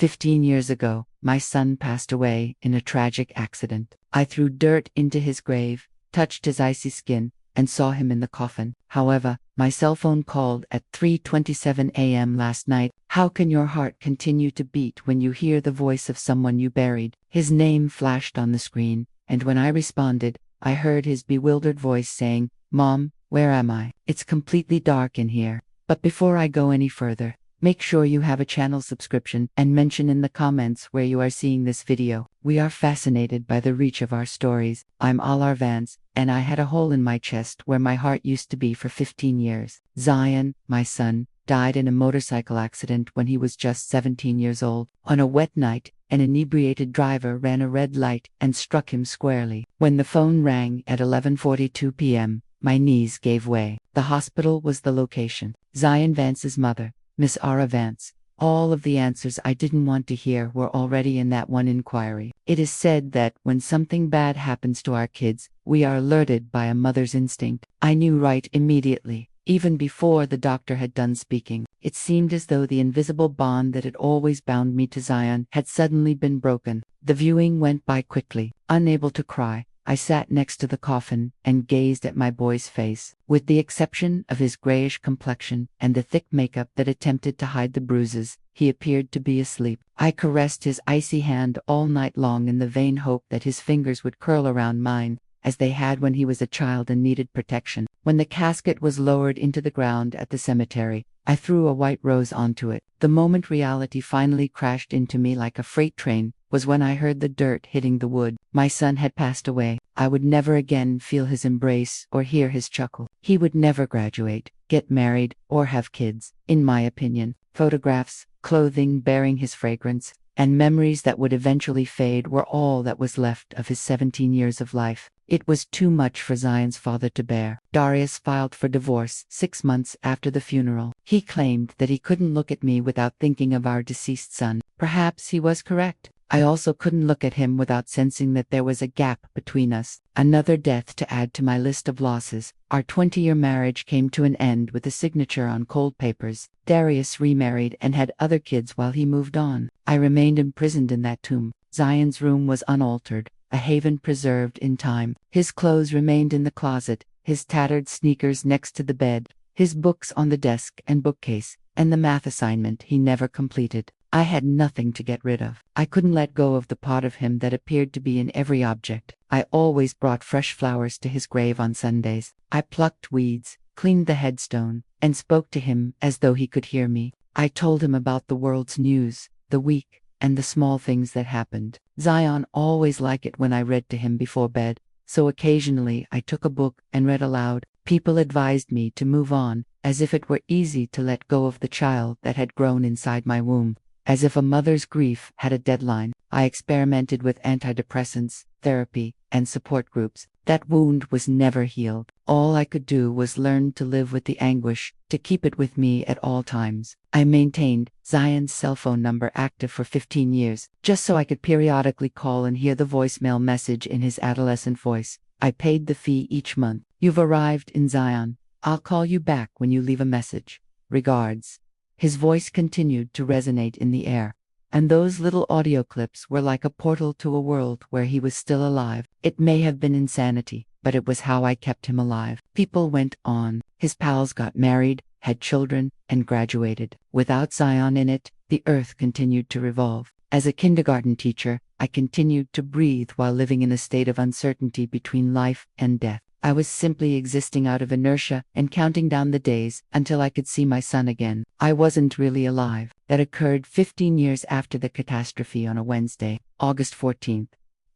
15 years ago, my son passed away in a tragic accident. I threw dirt into his grave, touched his icy skin, and saw him in the coffin. However, my cell phone called at 3:27 a.m. last night. How can your heart continue to beat when you hear the voice of someone you buried? His name flashed on the screen, and when I responded, I heard his bewildered voice saying, "Mom, where am I? It's completely dark in here." But before I go any further, make sure you have a channel subscription and mention in the comments where you are seeing this video. We are fascinated by the reach of our stories. I'm Alar Vance, and I had a hole in my chest where my heart used to be for 15 years. Zion, my son, died in a motorcycle accident when he was just 17 years old. On a wet night, an inebriated driver ran a red light and struck him squarely. When the phone rang at 11:42 p.m., my knees gave way. The hospital was the location. Zion Vance's mother, Miss Ara Vance. All of the answers I didn't want to hear were already in that one inquiry. It is said that when something bad happens to our kids, we are alerted by a mother's instinct. I knew right immediately, even before the doctor had done speaking. It seemed as though the invisible bond that had always bound me to Zion had suddenly been broken. The viewing went by quickly. Unable to cry, I sat next to the coffin and gazed at my boy's face. With the exception of his grayish complexion and the thick makeup that attempted to hide the bruises, he appeared to be asleep. I caressed his icy hand all night long in the vain hope that his fingers would curl around mine, as they had when he was a child and needed protection. When the casket was lowered into the ground at the cemetery, I threw a white rose onto it. The moment reality finally crashed into me like a freight train was when I heard the dirt hitting the wood. My son had passed away. I would never again feel his embrace or hear his chuckle. He would never graduate, get married, or have kids. In my opinion, photographs, clothing bearing his fragrance, and memories that would eventually fade were all that was left of his 17 years of life. It was too much for Zion's father to bear. Darius filed for divorce 6 months after the funeral. He claimed that he couldn't look at me without thinking of our deceased son. Perhaps he was correct. I also couldn't look at him without sensing that there was a gap between us. Another death to add to my list of losses. Our 20-year marriage came to an end with a signature on cold papers. Darius remarried and had other kids while he moved on. I remained imprisoned in that tomb. Zion's room was unaltered, a haven preserved in time. His clothes remained in the closet, his tattered sneakers next to the bed, his books on the desk and bookcase, and the math assignment he never completed. I had nothing to get rid of. I couldn't let go of the part of him that appeared to be in every object. I always brought fresh flowers to his grave on Sundays. I plucked weeds, cleaned the headstone, and spoke to him as though he could hear me. I told him about the world's news, the week, and the small things that happened. Zion always liked it when I read to him before bed, so occasionally I took a book and read aloud. People advised me to move on, as if it were easy to let go of the child that had grown inside my womb. As if a mother's grief had a deadline. I experimented with antidepressants, therapy, and support groups. That wound was never healed. All I could do was learn to live with the anguish, to keep it with me at all times. I maintained Zion's cell phone number active for 15 years, just so I could periodically call and hear the voicemail message in his adolescent voice. I paid the fee each month. "You've arrived in Zion. I'll call you back when you leave a message. Regards." His voice continued to resonate in the air, and those little audio clips were like a portal to a world where he was still alive. It may have been insanity, but it was how I kept him alive. People went on. His pals got married, had children, and graduated. Without Zion in it, the earth continued to revolve. As a kindergarten teacher, I continued to breathe while living in a state of uncertainty between life and death. I was simply existing out of inertia and counting down the days until I could see my son again. I wasn't really alive. That occurred 15 years after the catastrophe on a Wednesday, August 14th.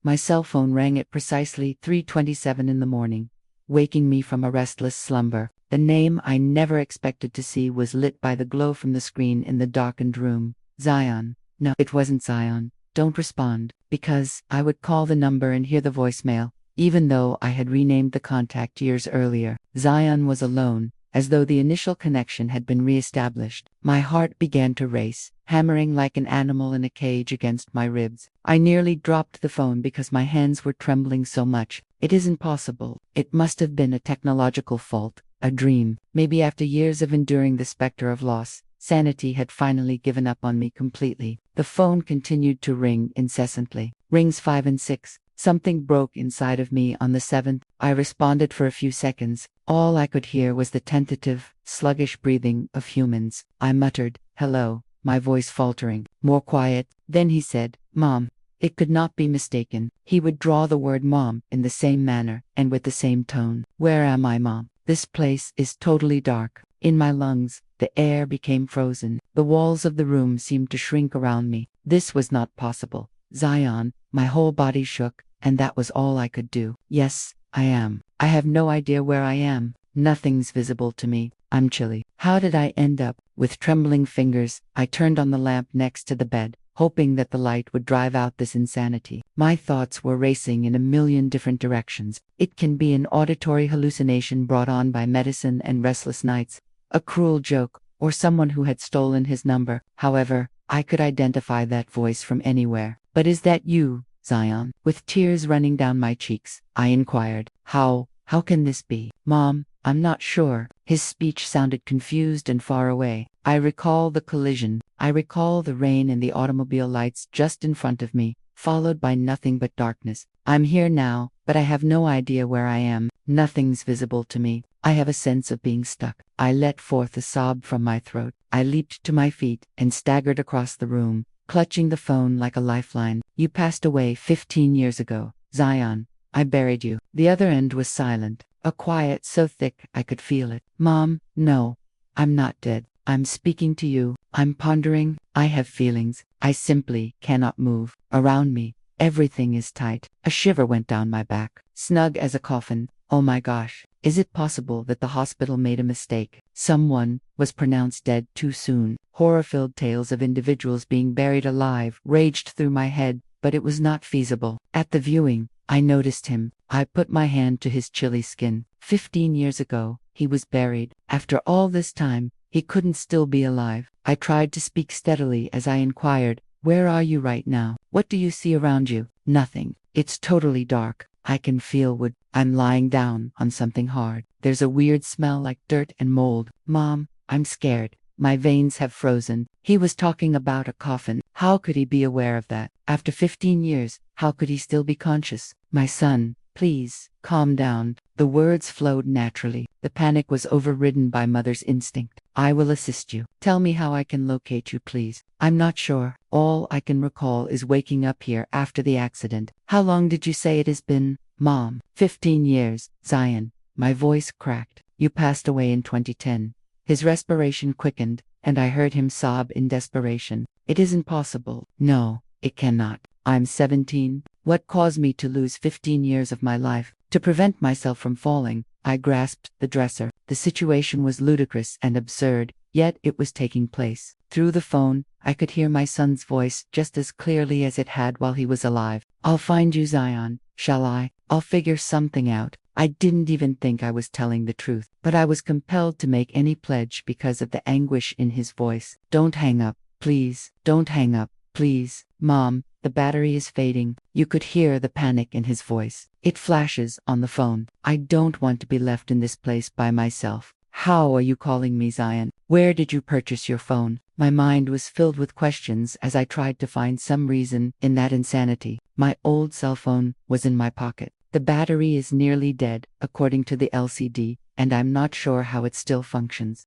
My cell phone rang at precisely 3:27 in the morning, waking me from a restless slumber. The name I never expected to see was lit by the glow from the screen in the darkened room. Zion. No, it wasn't Zion. Don't respond, because I would call the number and hear the voicemail. Even though I had renamed the contact years earlier, Zion was alone, as though the initial connection had been re-established. My heart began to race, hammering like an animal in a cage against my ribs. I nearly dropped the phone because my hands were trembling so much. It isn't possible. It must have been a technological fault, a dream. Maybe after years of enduring the specter of loss, Sanity had finally given up on me completely. The phone continued to ring incessantly. Rings 5 and 6. Something broke inside of me on the 7th. I responded for a few seconds. All I could hear was the tentative, sluggish breathing of humans. I muttered, "Hello," my voice faltering. More quiet. Then he said, "Mom." It could not be mistaken. He would draw the word mom in the same manner and with the same tone. "Where am I, Mom? This place is totally dark." In my lungs, the air became frozen. The walls of the room seemed to shrink around me. This was not possible. Zion, my whole body shook, and that was all I could do. "Yes, I am. I have no idea where I am. Nothing's visible to me. I'm chilly. How did I end up?" With trembling fingers, I turned on the lamp next to the bed, hoping that the light would drive out this insanity. My thoughts were racing in a million different directions. It can be an auditory hallucination brought on by medicine and restless nights, a cruel joke, or someone who had stolen his number. However, I could identify that voice from anywhere. "But is that you, Zion?" With tears running down my cheeks, I inquired, How can this be?" "Mom, I'm not sure." His speech sounded confused and far away. I recall the collision. I recall the rain and the automobile lights just in front of me, followed by nothing but darkness. "I'm here now, but I have no idea where I am. Nothing's visible to me. I have a sense of being stuck." I let forth a sob from my throat. I leaped to my feet and staggered across the room, clutching the phone like a lifeline. "You passed away 15 years ago, Zion. I buried you." The other end was silent, a quiet so thick I could feel it. "Mom, no. I'm not dead. I'm speaking to you. I'm pondering. I have feelings. I simply cannot move. Around me, everything is tight." A shiver went down my back, snug as a coffin. Oh my gosh, is it possible that the hospital made a mistake? Someone was pronounced dead too soon. Horror-filled tales of individuals being buried alive raged through my head, but it was not feasible. At the viewing, I noticed him. I put my hand to his chilly skin. 15 years ago, he was buried. After all this time, he couldn't still be alive. I tried to speak steadily as I inquired, "Where are you right now? What do you see around you?" "Nothing. It's totally dark. I can feel wood. I'm lying down on something hard. There's a weird smell like dirt and mold." "Mom, I'm scared. My veins have frozen." He was talking about a coffin. How could he be aware of that? After 15 years, how could he still be conscious? "My son, please, calm down." The words flowed naturally. The panic was overridden by mother's instinct. "I will assist you. Tell me how I can locate you, please." "I'm not sure. All I can recall is waking up here after the accident." "How long did you say it has been?" "Mom, 15 years, Zion." My voice cracked. "You passed away in 2010. His respiration quickened, and I heard him sob in desperation. "It isn't possible." "No, it cannot. I'm 17. What caused me to lose 15 years of my life? To prevent myself from falling, I grasped the dresser. The situation was ludicrous and absurd, yet it was taking place. Through the phone, I could hear my son's voice just as clearly as it had while he was alive. "I'll find you, Zion. Shall I? I'll figure something out." I didn't even think I was telling the truth, but I was compelled to make any pledge because of the anguish in his voice. "Don't hang up, please. Don't hang up, please. Mom, the battery is fading." You could hear the panic in his voice. "It flashes on the phone. I don't want to be left in this place by myself." "How are you calling me, Zion? Where did you purchase your phone?" My mind was filled with questions as I tried to find some reason in that insanity. My old cell phone was in my pocket. The battery is nearly dead, according to the LCD, and I'm not sure how it still functions.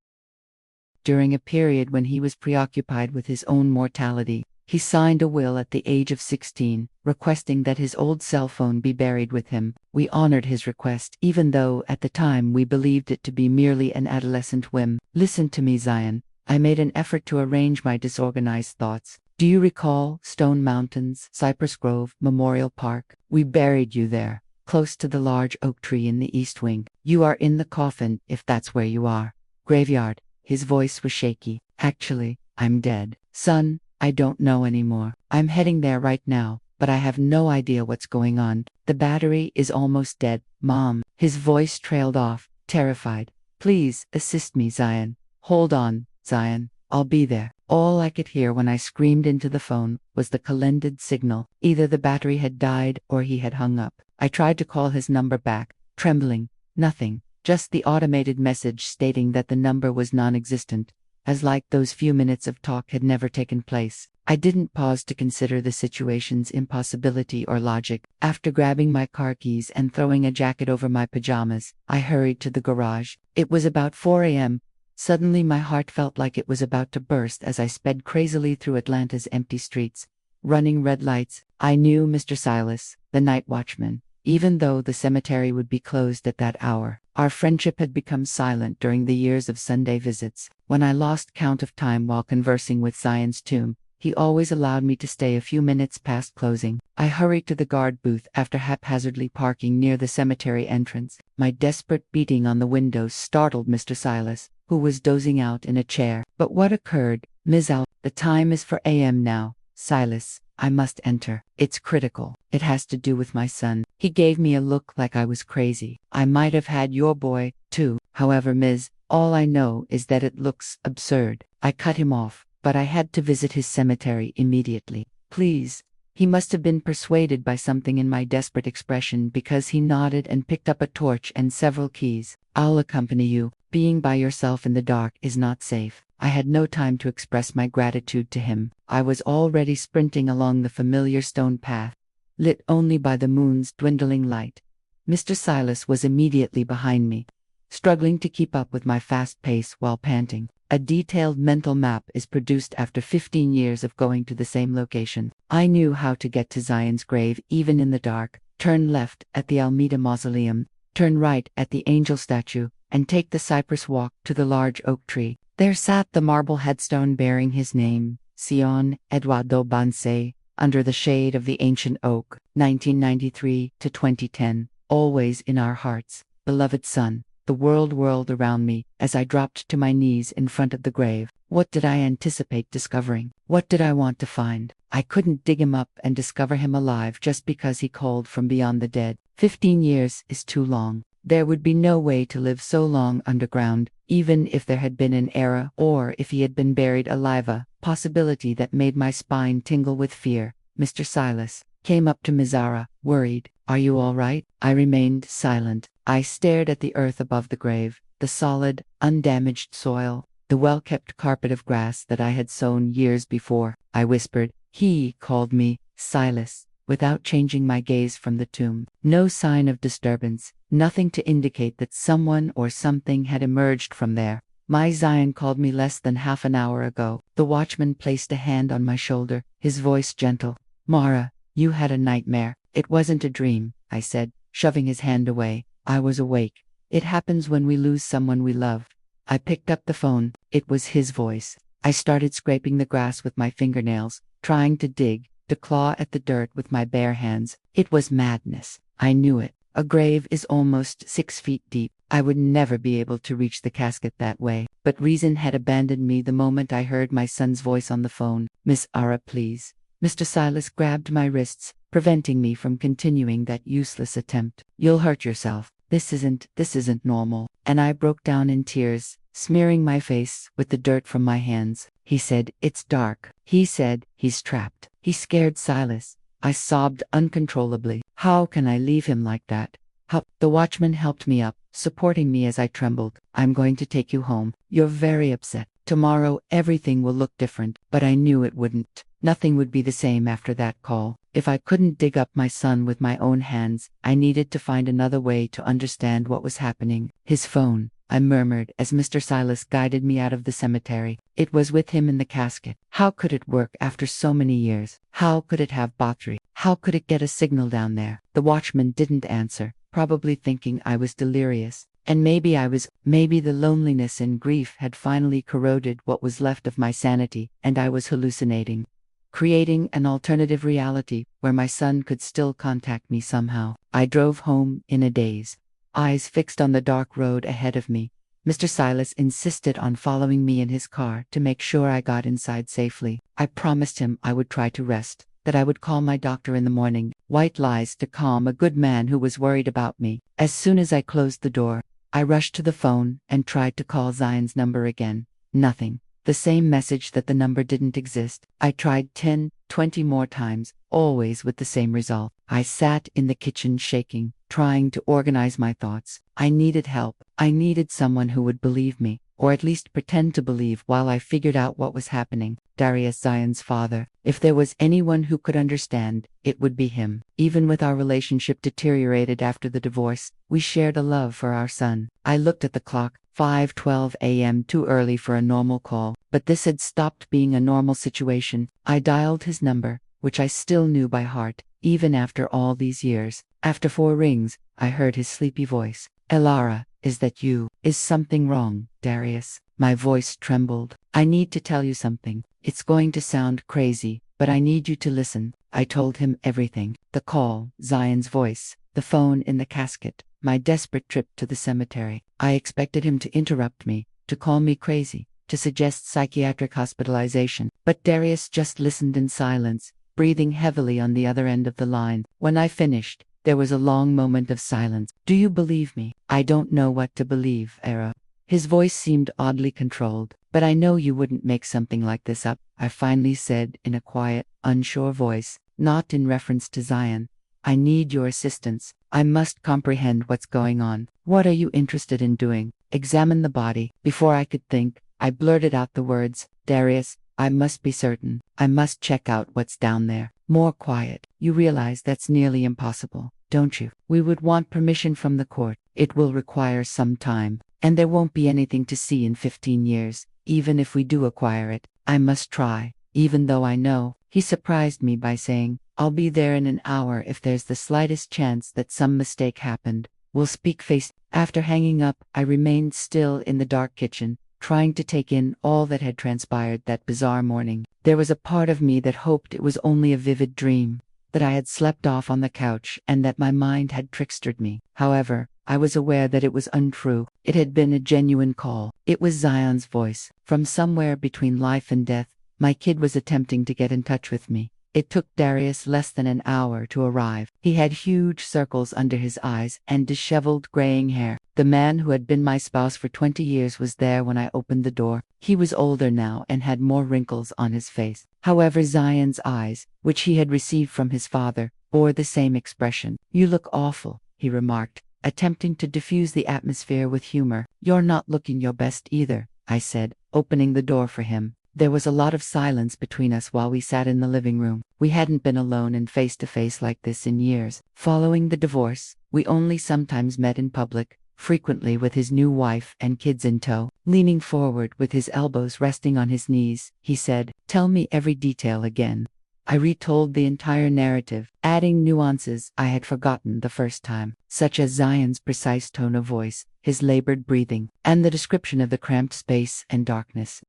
During a period when he was preoccupied with his own mortality, he signed a will at the age of 16, requesting that his old cell phone be buried with him. We honored his request, even though at the time we believed it to be merely an adolescent whim. "Listen to me, Zion." I made an effort to arrange my disorganized thoughts. "Do you recall Stone Mountains, Cypress Grove, Memorial Park? We buried you there, close to the large oak tree in the east wing. You are in the coffin, if that's where you are." "Graveyard." His voice was shaky. "Actually, I'm dead. Son, I don't know anymore. I'm heading there right now, but I have no idea what's going on. The battery is almost dead, Mom." His voice trailed off, terrified. "Please, assist me, Zion. Hold on, Zion. I'll be there." All I could hear when I screamed into the phone was the calended signal. Either the battery had died or he had hung up. I tried to call his number back, trembling. Nothing. Just the automated message stating that the number was non-existent. as like those few minutes of talk had never taken place. I didn't pause to consider the situation's impossibility or logic. After grabbing my car keys and throwing a jacket over my pajamas, I hurried to the garage. It was about 4 a.m. Suddenly my heart felt like it was about to burst as I sped crazily through Atlanta's empty streets. Running red lights. I knew Mr. Silas, the night watchman. Even though the cemetery would be closed at that hour, our friendship had become silent during the years of Sunday visits. When I lost count of time while conversing with Zion's tomb, he always allowed me to stay a few minutes past closing. I hurried to the guard booth after haphazardly parking near the cemetery entrance. My desperate beating on the windows startled Mr. Silas, who was dozing out in a chair. But what occurred? Ms. Al, the time is 4 a.m. now. Silas, I must enter. It's critical. It has to do with my son. He gave me a look like I was crazy. I might have had your boy, too. However, Ms., all I know is that it looks absurd. I cut him off, but I had to visit his cemetery immediately. Please. He must have been persuaded by something in my desperate expression because he nodded and picked up a torch and several keys. I'll accompany you. Being by yourself in the dark is not safe. I had no time to express my gratitude to him. I was already sprinting along the familiar stone path, lit only by the moon's dwindling light. Mr. Silas was immediately behind me, struggling to keep up with my fast pace while panting. A detailed mental map is produced after 15 years of going to the same location. I knew how to get to Zion's grave even in the dark. Turn left at the Almeida Mausoleum, turn right at the angel statue, and take the cypress walk to the large oak tree. There sat the marble headstone bearing his name, Sion Eduardo Banse, under the shade of the ancient oak, 1993 to 2010, always in our hearts. Beloved son. The world whirled around me as I dropped to my knees in front of the grave. What did I anticipate discovering? What did I want to find? I couldn't dig him up and discover him alive just because he called from beyond the dead. 15 years is too long. There would be no way to live so long underground, even if there had been an era or if he had been buried alive, a possibility that made my spine tingle with fear. Mr. Silas came up to Mizara, worried. Are you all right? I remained silent. I stared at the earth above the grave, the solid, undamaged soil, the well-kept carpet of grass that I had sown years before. I whispered, he called me Silas, without changing my gaze from the tomb. No sign of disturbance, nothing to indicate that someone or something had emerged from there. My Zion called me less than half an hour ago. The watchman placed a hand on my shoulder, his voice gentle. Mara, you had a nightmare. It wasn't a dream, I said, shoving his hand away. I was awake. It happens when we lose someone we love. I picked up the phone. It was his voice. I started scraping the grass with my fingernails, trying to dig, to claw at the dirt with my bare hands. It was madness. I knew it. A grave is almost 6 feet deep. I would never be able to reach the casket that way. But reason had abandoned me the moment I heard my son's voice on the phone. Miss Ara, please. Mr. Silas grabbed my wrists, preventing me from continuing that useless attempt. You'll hurt yourself. This isn't normal. And I broke down in tears, smearing my face with the dirt from my hands. He said, it's dark. He said, he's trapped. He scared Silas. I sobbed uncontrollably. How can I leave him like that? How? The watchman helped me up, supporting me as I trembled. I'm going to take you home. You're very upset. Tomorrow everything will look different, but I knew it wouldn't. Nothing would be the same after that call. If I couldn't dig up my son with my own hands, I needed to find another way to understand what was happening. His phone, I murmured as Mr. Silas guided me out of the cemetery. It was with him in the casket. How could it work after so many years? How could it have battery? How could it get a signal down there? The watchman didn't answer, probably thinking I was delirious. And maybe the loneliness and grief had finally corroded what was left of my sanity, and I was hallucinating. Creating an alternative reality where my son could still contact me somehow. I drove home in a daze, eyes fixed on the dark road ahead of me. Mr. Silas insisted on following me in his car to make sure I got inside safely. I promised him I would try to rest, that I would call my doctor in the morning. White lies to calm a good man who was worried about me. As soon as I closed the door, I rushed to the phone and tried to call Zion's number again. Nothing. The same message that the number didn't exist. I tried 10, 20 more times, always with the same result. I sat in the kitchen shaking, trying to organize my thoughts. I needed help. I needed someone who would believe me. or at least pretend to believe while I figured out what was happening. Darius, Zion's father. If there was anyone who could understand, it would be him. Even with our relationship deteriorated after the divorce, we shared a love for our son. I looked at the clock. 5:12 a.m. Too early for a normal call, but this had stopped being a normal situation. I dialed his number, which I still knew by heart, even after all these years. After 4 rings, I heard his sleepy voice. Elara, is that you? Is something wrong, Darius? My voice trembled. I need to tell you something. It's going to sound crazy, but I need you to listen. I told him everything. The call, Zion's voice, the phone in the casket, my desperate trip to the cemetery. I expected him to interrupt me, to call me crazy, to suggest psychiatric hospitalization, but Darius just listened in silence, breathing heavily on the other end of the line. When I finished, there was a long moment of silence. Do you believe me? I don't know what to believe, Era. His voice seemed oddly controlled. But I know you wouldn't make something like this up, I finally said in a quiet, unsure voice, not in reference to Zion. I need your assistance. I must comprehend what's going on. What are you interested in doing? Examine the body. Before I could think, I blurted out the words, Darius, I must be certain. I must check out what's down there. More quiet. You realize that's nearly impossible, don't you? We would want permission from the court. It will require some time, and there won't be anything to see in 15 years. Even if we do acquire it, I must try, even though I know. He surprised me by saying, I'll be there in an hour if there's the slightest chance that some mistake happened. We'll speak face. After hanging up, I remained still in the dark kitchen, trying to take in all that had transpired that bizarre morning. There was a part of me that hoped it was only a vivid dream, that I had slept off on the couch and that my mind had trickstered me. However, I was aware that it was untrue. It had been a genuine call. It was Zion's voice. From somewhere between life and death, my kid was attempting to get in touch with me. It took Darius less than an hour to arrive. He had huge circles under his eyes and disheveled graying hair. The man who had been my spouse for 20 years was there when I opened the door. He was older now and had more wrinkles on his face. However, Zion's eyes, which he had received from his father, bore the same expression. You look awful, he remarked, attempting to diffuse the atmosphere with humor. You're not looking your best either, I said, opening the door for him. There was a lot of silence between us while we sat in the living room. We hadn't been alone and face-to-face like this in years. Following the divorce, we only sometimes met in public, frequently with his new wife and kids in tow. Leaning forward with his elbows resting on his knees, he said, Tell me every detail again. I retold the entire narrative, adding nuances I had forgotten the first time, such as Zion's precise tone of voice, his labored breathing, and the description of the cramped space and darkness.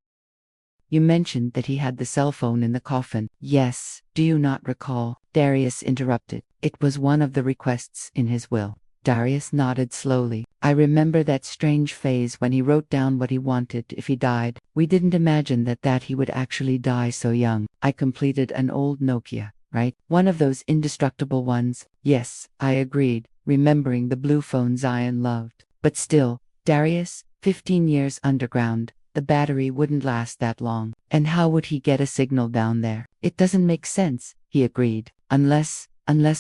You mentioned that he had the cell phone in the coffin. Yes, do you not recall? Darius interrupted. It was one of the requests in his will. Darius nodded slowly. I remember that strange phase when he wrote down what he wanted if he died. We didn't imagine that he would actually die so young. I completed an old Nokia, right? One of those indestructible ones. Yes, I agreed, remembering the blue phone Zion loved. But still, Darius, 15 years underground. The battery wouldn't last that long. And how would he get a signal down there? It doesn't make sense, he agreed. Unless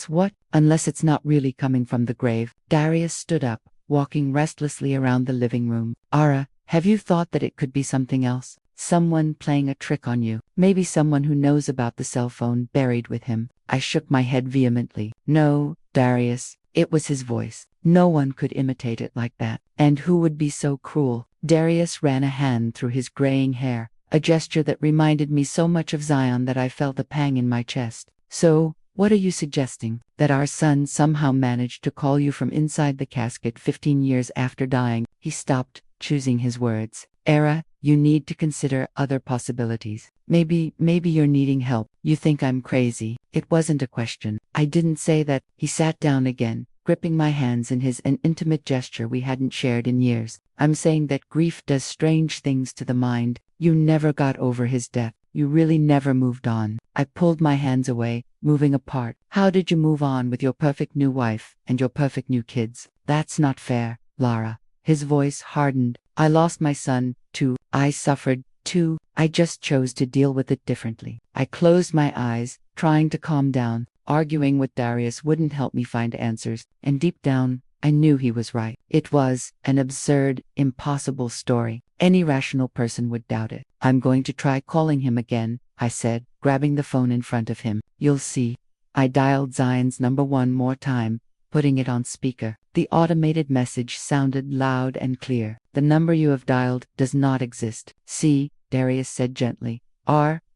what? Unless it's not really coming from the grave. Darius stood up, walking restlessly around the living room. Ara, have you thought that it could be something else? Someone playing a trick on you. Maybe someone who knows about the cell phone buried with him. I shook my head vehemently. No, Darius. It was his voice. No one could imitate it like that. And who would be so cruel? Darius ran a hand through his graying hair, a gesture that reminded me so much of Zion that I felt a pang in my chest. So, what are you suggesting? That our son somehow managed to call you from inside the casket 15 years after dying? He stopped, choosing his words. Era, you need to consider other possibilities. Maybe you're needing help. You think I'm crazy. It wasn't a question. I didn't say that. He sat down again, gripping my hands in an intimate gesture we hadn't shared in years. I'm saying that grief does strange things to the mind. You never got over his death. You really never moved on. I pulled my hands away, moving apart. How did you move on with your perfect new wife and your perfect new kids? That's not fair, Lara. His voice hardened. I lost my son, too. I suffered, too. I just chose to deal with it differently. I closed my eyes, trying to calm down. Arguing with Darius wouldn't help me find answers, and deep down, I knew he was right. It was an absurd, impossible story. Any rational person would doubt it. I'm going to try calling him again, I said, grabbing the phone in front of him. You'll see. I dialed Zion's number one more time, putting it on speaker. The automated message sounded loud and clear. The number you have dialed does not exist. See, Darius said gently.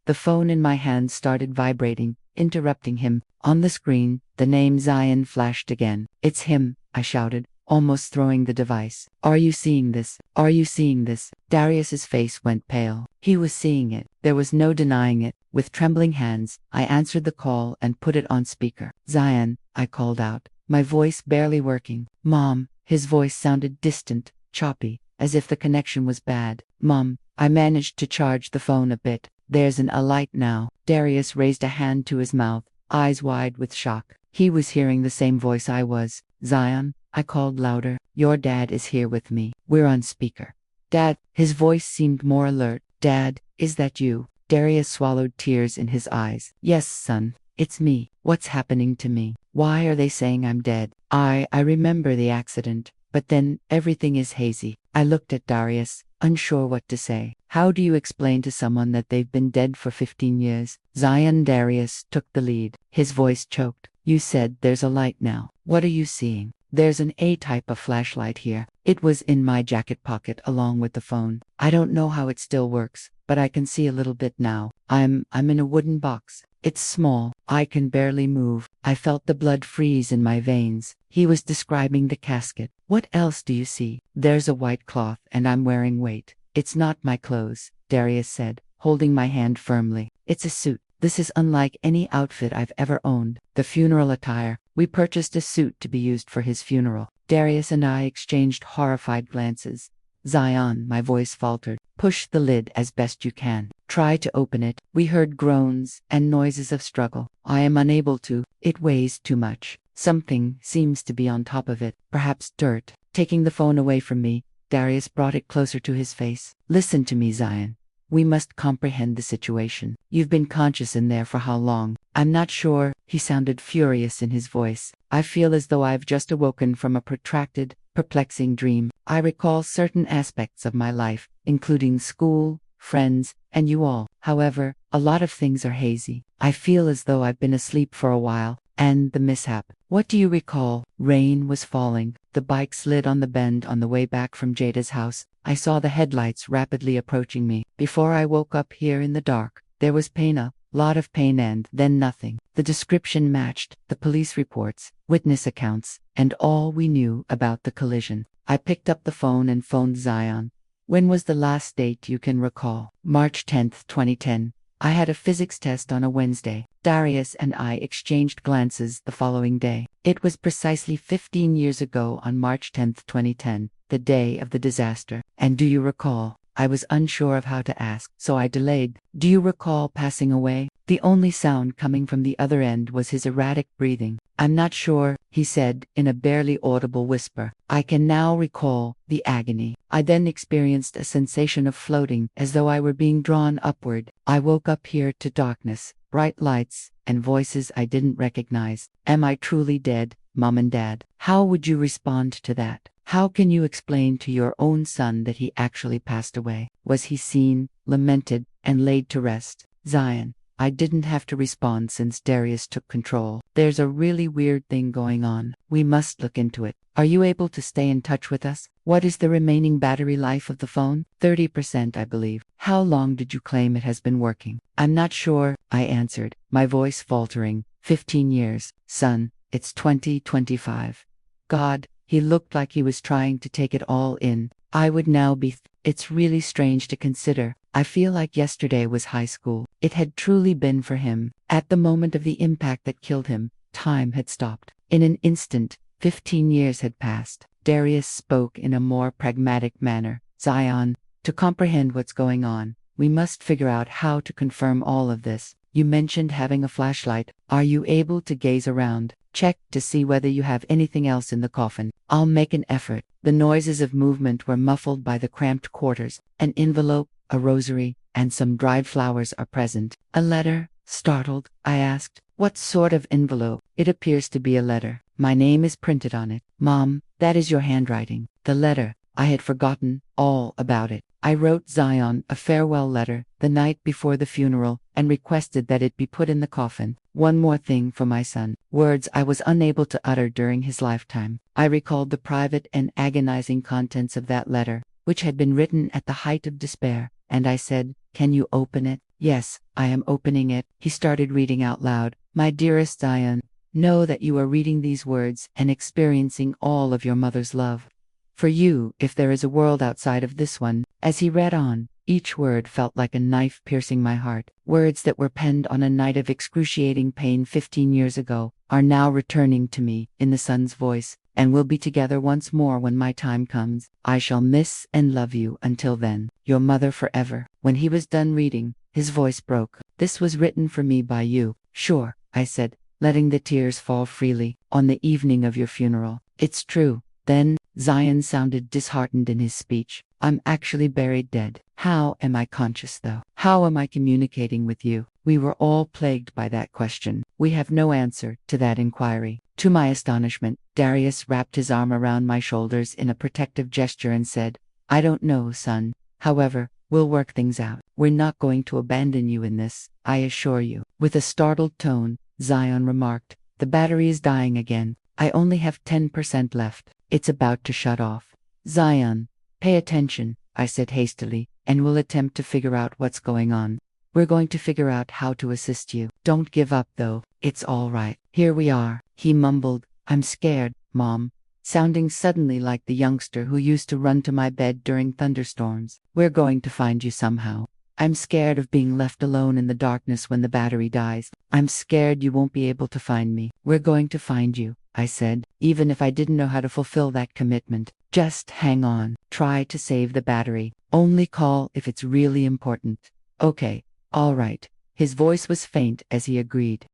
The phone in my hand started vibrating, interrupting him. On the screen, the name Zion flashed again. It's him, I shouted, almost throwing the device. Are you seeing this? Are you seeing this? Darius's face went pale. He was seeing it. There was no denying it. With trembling hands, I answered the call and put it on speaker. Zion, I called out, my voice barely working. Mom, his voice sounded distant, choppy, as if the connection was bad. Mom, I managed to charge the phone a bit. There's a light now. Darius raised a hand to his mouth, eyes wide with shock. He was hearing the same voice I was. Zion, I called louder. Your dad is here with me. We're on speaker. Dad, his voice seemed more alert. Dad, is that you? Darius swallowed tears in his eyes. Yes, son, it's me. What's happening to me? Why are they saying I'm dead? I remember the accident, but then everything is hazy. I looked at Darius, unsure what to say. How do you explain to someone that they've been dead for 15 years? Zion. Darius took the lead. His voice choked. You said there's a light now. What are you seeing? There's an A-type of flashlight here. It was in my jacket pocket along with the phone. I don't know how it still works, but I can see a little bit now. I'm in a wooden box. It's small. I can barely move. I felt the blood freeze in my veins. He was describing the casket. What else do you see? There's a white cloth and I'm wearing weight. It's not my clothes, Darius said, holding my hand firmly. It's a suit. This is unlike any outfit I've ever owned. The funeral attire. We purchased a suit to be used for his funeral. Darius and I exchanged horrified glances. Zion, my voice faltered. Push the lid as best you can. Try to open it. We heard groans and noises of struggle. I am unable to. It weighs too much. Something seems to be on top of it. Perhaps dirt. Taking the phone away from me, Darius brought it closer to his face. Listen to me, Zion. We must comprehend the situation. You've been conscious in there for how long? I'm not sure. He sounded furious in his voice. I feel as though I've just awoken from a protracted, perplexing dream. I recall certain aspects of my life, including school, friends, and you all. However, a lot of things are hazy. I feel as though I've been asleep for a while. And the mishap. What do you recall? Rain was falling. The bike slid on the bend on the way back from Jada's house. I saw the headlights rapidly approaching me. Before I woke up here in the dark, there was pain, a lot of pain, and then nothing. The description matched the police reports, witness accounts, and all we knew about the collision. I picked up the phone and phoned Zion. When was the last date you can recall? March 10th, 2010. I had a physics test on a Wednesday. Darius and I exchanged glances the following day. It was precisely 15 years ago on March 10th, 2010, the day of the disaster. And do you recall? I was unsure of how to ask, so I delayed. Do you recall passing away? The only sound coming from the other end was his erratic breathing. I'm not sure, he said in a barely audible whisper. I can now recall the agony. I then experienced a sensation of floating, as though I were being drawn upward. I woke up here to darkness, bright lights, and voices I didn't recognize. Am I truly dead, Mom and Dad? How would you respond to that? How can you explain to your own son that he actually passed away? Was he seen, lamented, and laid to rest? Zion. I didn't have to respond since Darius took control. There's a really weird thing going on. We must look into it. Are you able to stay in touch with us? What is the remaining battery life of the phone? 30%, I believe. How long did you claim it has been working? I'm not sure, I answered, my voice faltering. 15 years, son. It's 2025. God, he looked like he was trying to take it all in. I would now be. It's really strange to consider. I feel like yesterday was high school. It had truly been for him. At the moment of the impact that killed him, time had stopped. In an instant, 15 years had passed. Darius spoke in a more pragmatic manner. Zion, to comprehend what's going on, we must figure out how to confirm all of this. You mentioned having a flashlight. Are you able to gaze around? Check to see whether you have anything else in the coffin. I'll make an effort. The noises of movement were muffled by the cramped quarters. An envelope, a rosary, and some dried flowers are present. A letter? Startled, I asked. What sort of envelope? It appears to be a letter. My name is printed on it. Mom, that is your handwriting. The letter. I had forgotten all about it. I wrote Zion a farewell letter the night before the funeral and requested that it be put in the coffin. One more thing for my son. Words I was unable to utter during his lifetime. I recalled the private and agonizing contents of that letter, which had been written at the height of despair, and I said, "Can you open it?" "Yes, I am opening it." He started reading out loud. "My dearest Zion, know that you are reading these words and experiencing all of your mother's love for you, if there is a world outside of this one." As he read on, each word felt like a knife piercing my heart. Words that were penned on a night of excruciating pain 15 years ago are now returning to me in the son's voice, and we'll be together once more when my time comes. I shall miss and love you until then. Your mother forever. When he was done reading, his voice broke. "This was written for me by you." "Sure," I said, letting the tears fall freely, "on the evening of your funeral." "It's true." Then, Zion sounded disheartened in his speech. "I'm actually buried dead. How am I conscious though? How am I communicating with you?" We were all plagued by that question. We have no answer to that inquiry. To my astonishment, Darius wrapped his arm around my shoulders in a protective gesture and said, "I don't know, son. However, we'll work things out. We're not going to abandon you in this, I assure you." With a startled tone, Zion remarked, "The battery is dying again. I only have 10% left. It's about to shut off." "Zion, pay attention," I said hastily, "and we'll attempt to figure out what's going on. We're going to figure out how to assist you. Don't give up though. It's all right." "Here we are," he mumbled. "I'm scared, Mom," sounding suddenly like the youngster who used to run to my bed during thunderstorms. "We're going to find you somehow. I'm scared of being left alone in the darkness when the battery dies. I'm scared you won't be able to find me." "We're going to find you," I said, even if I didn't know how to fulfill that commitment. "Just hang on. Try to save the battery. Only call if it's really important." "Okay, all right." His voice was faint as he agreed.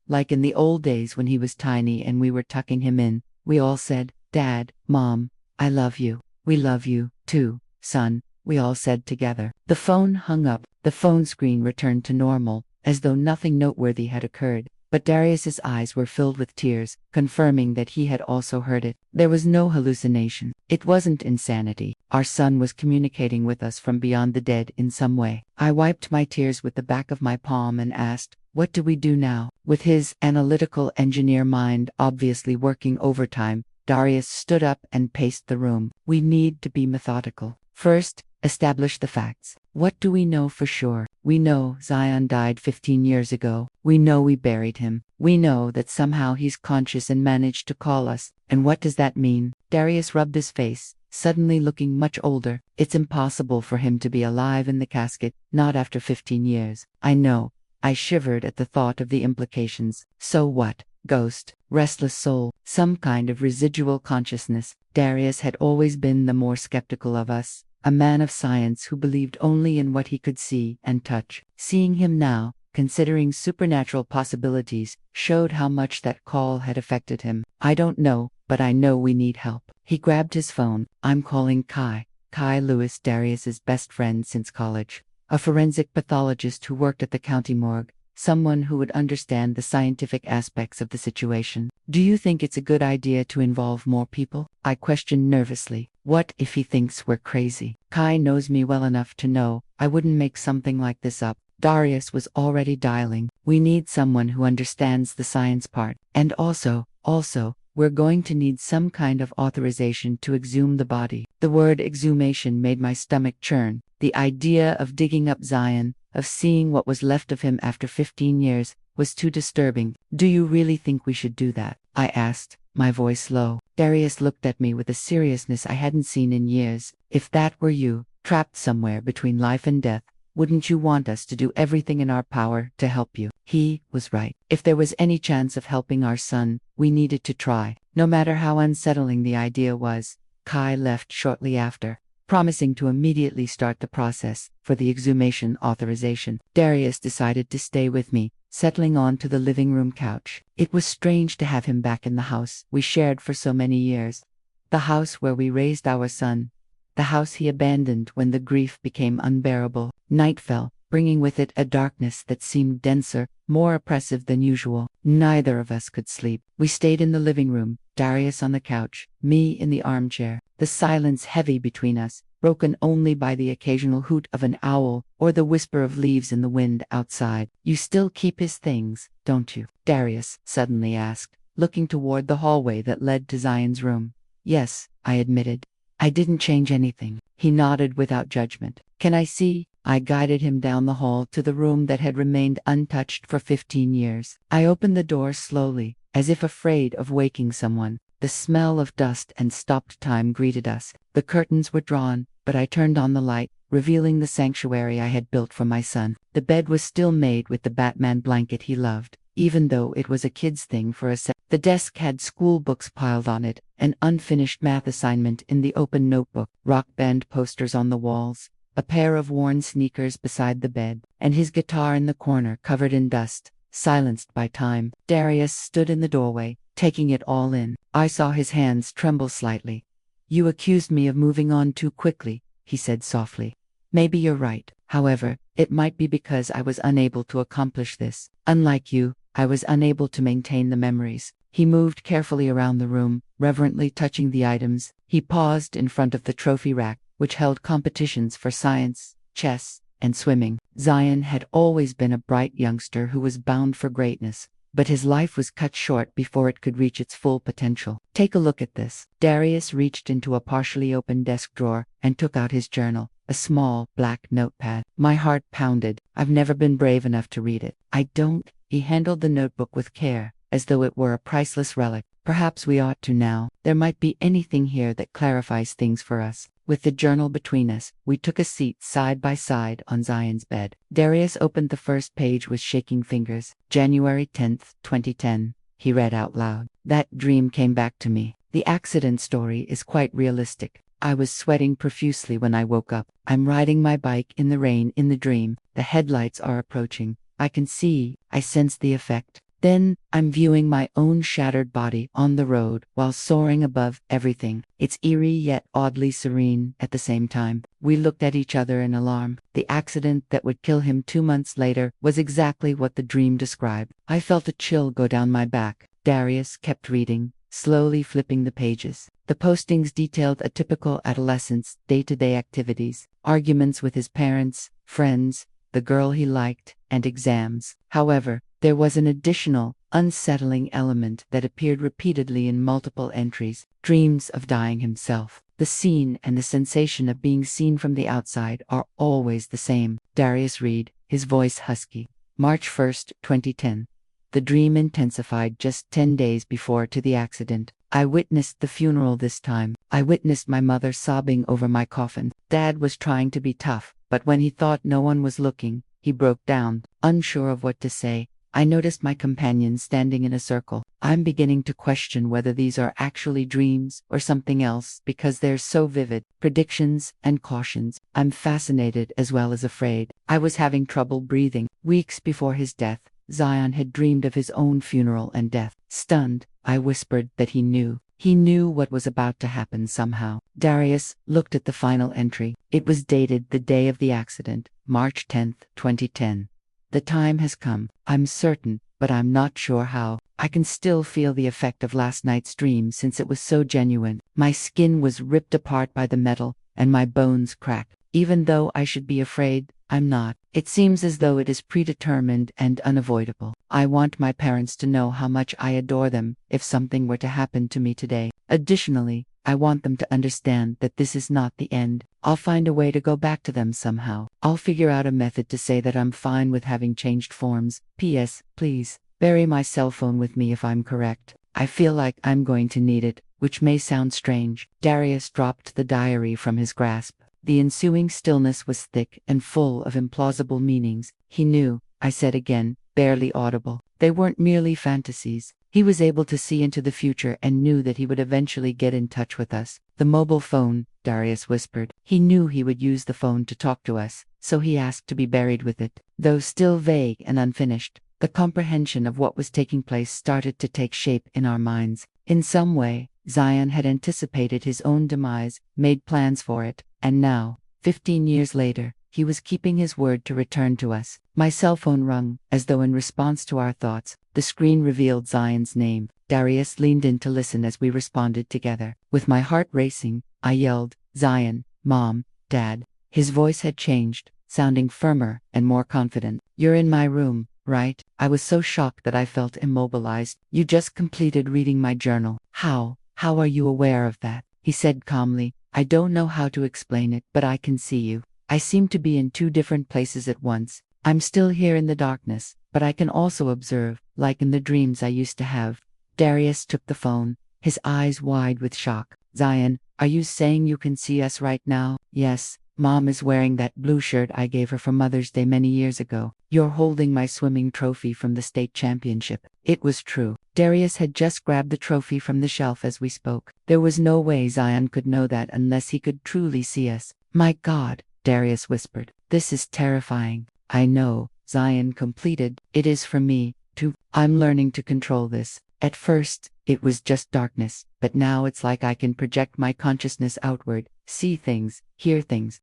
Like in the old days when he was tiny and we were tucking him in, we all said, "Dad, Mom, I love you." "We love you, too, son," we all said together. The phone hung up. The phone screen returned to normal, as though nothing noteworthy had occurred. But Darius's eyes were filled with tears, confirming that he had also heard it. There was no hallucination. It wasn't insanity. Our son was communicating with us from beyond the dead in some way. I wiped my tears with the back of my palm and asked, "What do we do now?" With his analytical engineer mind obviously working overtime, Darius stood up and paced the room. "We need to be methodical. First, establish the facts. What do we know for sure? We know Zion died 15 years ago. We know we buried him. We know that somehow he's conscious and managed to call us. And what does that mean?" Darius rubbed his face, suddenly looking much older. "It's impossible for him to be alive in the casket, not after 15 years. I know." I shivered at the thought of the implications. "So what? Ghost, restless soul, some kind of residual consciousness." Darius had always been the more skeptical of us, a man of science who believed only in what he could see and touch. Seeing him now, considering supernatural possibilities, showed how much that call had affected him. "I don't know, but I know we need help." He grabbed his phone. "I'm calling Kai. Kai Lewis, Darius's best friend since college. A forensic pathologist who worked at the county morgue. Someone who would understand the scientific aspects of the situation." "Do you think it's a good idea to involve more people?" I questioned nervously. "What if he thinks we're crazy?" "Kai knows me well enough to know I wouldn't make something like this up." Darius was already dialing. "We need someone who understands the science part. And also, we're going to need some kind of authorization to exhume the body." The word exhumation made my stomach churn. The idea of digging up Zion, of seeing what was left of him after 15 years, was too disturbing. "Do you really think we should do that?" I asked, my voice low. Darius looked at me with a seriousness I hadn't seen in years. "If that were you, trapped somewhere between life and death, wouldn't you want us to do everything in our power to help you?" He was right. If there was any chance of helping our son, we needed to try. No matter how unsettling the idea was. Kai left shortly after, promising to immediately start the process for the exhumation authorization. Darius decided to stay with me, settling onto the living room couch. It was strange to have him back in the house we shared for so many years. The house where we raised our son. The house he abandoned when the grief became unbearable. Night fell, bringing with it a darkness that seemed denser, more oppressive than usual. Neither of us could sleep. We stayed in the living room, Darius on the couch, me in the armchair, the silence heavy between us, broken only by the occasional hoot of an owl or the whisper of leaves in the wind outside. "You still keep his things, don't you?" Darius suddenly asked, looking toward the hallway that led to Zion's room. "Yes," I admitted. "I didn't change anything." He nodded without judgment. "Can I see?" I guided him down the hall to the room that had remained untouched for 15 years. I opened the door slowly, as if afraid of waking someone. The smell of dust and stopped time greeted us. The curtains were drawn, but I turned on the light, revealing the sanctuary I had built for my son. The bed was still made with the Batman blanket he loved, even though it was a kid's thing for a set. The desk had school books piled on it, an unfinished math assignment in the open notebook, rock band posters on the walls, a pair of worn sneakers beside the bed, and his guitar in the corner covered in dust, silenced by time. Darius stood in the doorway, taking it all in. I saw his hands tremble slightly. "You accused me of moving on too quickly," he said softly. "Maybe you're right. However, it might be because I was unable to accomplish this. Unlike you, I was unable to maintain the memories." He moved carefully around the room, reverently touching the items. He paused in front of the trophy rack, which held competitions for science, chess, and swimming. Zion had always been a bright youngster who was bound for greatness, but his life was cut short before it could reach its full potential. "Take a look at this." Darius reached into a partially open desk drawer and took out his journal, a small, black notepad. My heart pounded. I've never been brave enough to read it. "I don't." He handled the notebook with care, as though it were a priceless relic. "Perhaps we ought to now. There might be anything here that clarifies things for us." With the journal between us, we took a seat side by side on Zion's bed. Darius opened the first page with shaking fingers. "January 10th, 2010, he read out loud. "That dream came back to me. The accident story is quite realistic. I was sweating profusely when I woke up. I'm riding my bike in the rain in the dream. The headlights are approaching. I can see, I sense the effect. Then, I'm viewing my own shattered body on the road while soaring above everything. It's eerie yet oddly serene at the same time." We looked at each other in alarm. The accident that would kill him 2 months later was exactly what the dream described. I felt a chill go down my back. Darius kept reading, slowly flipping the pages. The postings detailed a typical adolescent's day-to-day activities, arguments with his parents, friends, the girl he liked, and exams. However, there was an additional, unsettling element that appeared repeatedly in multiple entries: dreams of dying himself. The scene and the sensation of being seen from the outside are always the same. Darius read, his voice husky. March 1st, 2010. The dream intensified just 10 days before to the accident. I witnessed the funeral this time. I witnessed my mother sobbing over my coffin. Dad was trying to be tough, but when he thought no one was looking, he broke down, unsure of what to say. I noticed my companions standing in a circle. I'm beginning to question whether these are actually dreams or something else because they're so vivid. Predictions and cautions. I'm fascinated as well as afraid. I was having trouble breathing. Weeks before his death, Zion had dreamed of his own funeral and death. Stunned, I whispered that he knew. He knew what was about to happen somehow. Darius looked at the final entry. It was dated the day of the accident, March 10th, 2010. The time has come, I'm certain, but I'm not sure how. I can still feel the effect of last night's dream since it was so genuine. My skin was ripped apart by the metal, and my bones cracked. Even though I should be afraid, I'm not. It seems as though it is predetermined and unavoidable. I want my parents to know how much I adore them if something were to happen to me today. Additionally, I want them to understand that this is not the end. I'll find a way to go back to them somehow. I'll figure out a method to say that I'm fine with having changed forms. P.S. Please, bury my cell phone with me if I'm correct. I feel like I'm going to need it, which may sound strange. Darius dropped the diary from his grasp. The ensuing stillness was thick and full of implausible meanings. He knew, I said again, barely audible. They weren't merely fantasies. He was able to see into the future and knew that he would eventually get in touch with us. The mobile phone, Darius whispered. He knew he would use the phone to talk to us, so he asked to be buried with it. Though still vague and unfinished, the comprehension of what was taking place started to take shape in our minds. In some way, Zion had anticipated his own demise, made plans for it, and now, 15 years later, he was keeping his word to return to us. My cell phone rung, as though in response to our thoughts. The screen revealed Zion's name. Darius leaned in to listen as we responded together. With my heart racing, I yelled, "Zion, Mom, Dad. His voice had changed, sounding firmer and more confident. You're in my room, right? I was so shocked that I felt immobilized. You just completed reading my journal. How? How are you aware of that? He said calmly. I don't know how to explain it, but I can see you. I seem to be in two different places at once. I'm still here in the darkness, but I can also observe, like in the dreams I used to have. Darius took the phone, his eyes wide with shock. Zion, are you saying you can see us right now? Yes. Mom is wearing that blue shirt I gave her for Mother's Day many years ago. You're holding my swimming trophy from the state championship. It was true. Darius had just grabbed the trophy from the shelf as we spoke. There was no way Zion could know that unless he could truly see us. My God, Darius whispered. This is terrifying. I know, Zion completed. It is for me, too. I'm learning to control this. At first, it was just darkness, but now it's like I can project my consciousness outward, see things, hear things.